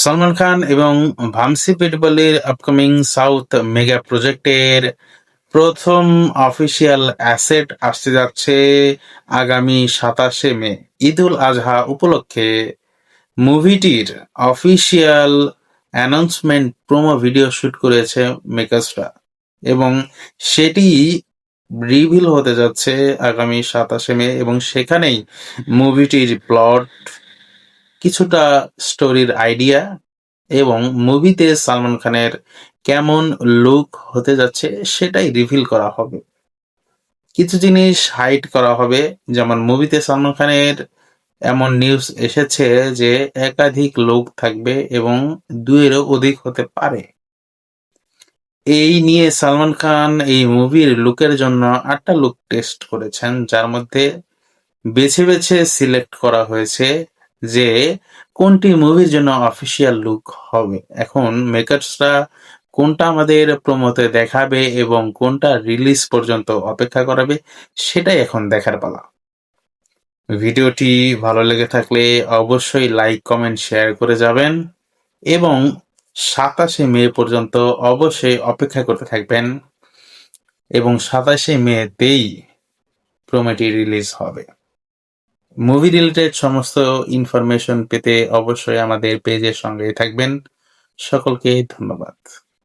সালমান খান এবং ভামসি পিটবলের upcoming south mega প্রজেক্টের প্রথম অফিসিয়াল অ্যাসেট আসতে যাচ্ছে আগামী ২৭শে মে, ঈদ উল আজহা উপলক্ষে। মুভিটির official announcement promo video shoot করেছে মেকার্সরা এবং সেটি রিভিল হতে যাচ্ছে আগামী ২৭শে মে, এবং সেখানেই মুভিটির প্লট, কিছুটা স্টোরির আইডিয়া এবং মুভিতে সালমান খানের কেমন লুক হতে যাচ্ছে সেটাই রিভিল করা হবে। কিছু জিনিস হাইড করা হবে, যেমন মুভিতে সালমান খানের এমন নিউজ এসেছে যে একাধিক লোক থাকবে এবং দুইয়েরও অধিক হতে পারে। এই নিয়ে সালমান খান এই মুভির লুকের জন্য ৮টা লুক টেস্ট করেছেন, যার মধ্যে বেছে বেছে সিলেক্ট করা হয়েছে যে কোনটি মুভির জন্য অফিসিয়াল লুক হবে। এখন মেকার্সরা কোনটা আমাদের প্রোমোতে দেখাবে এবং কোনটা রিলিজ পর্যন্ত অপেক্ষা করাবে সেটাই এখন দেখার পালা। ভিডিওটি ভালো লেগে থাকলে অবশ্যই লাইক, কমেন্ট, শেয়ার করে যাবেন এবং ২৭শে মে পর্যন্ত অবশ্যই অপেক্ষা করতে থাকবেন এবং ২৭শে মেতেই প্রোমোটি রিলিজ হবে। মুভি রিলেটেড সমস্ত ইনফরমেশন পেতে অবশ্যই আমাদের পেজের সঙ্গে থাকবেন। সকলকে ধন্যবাদ।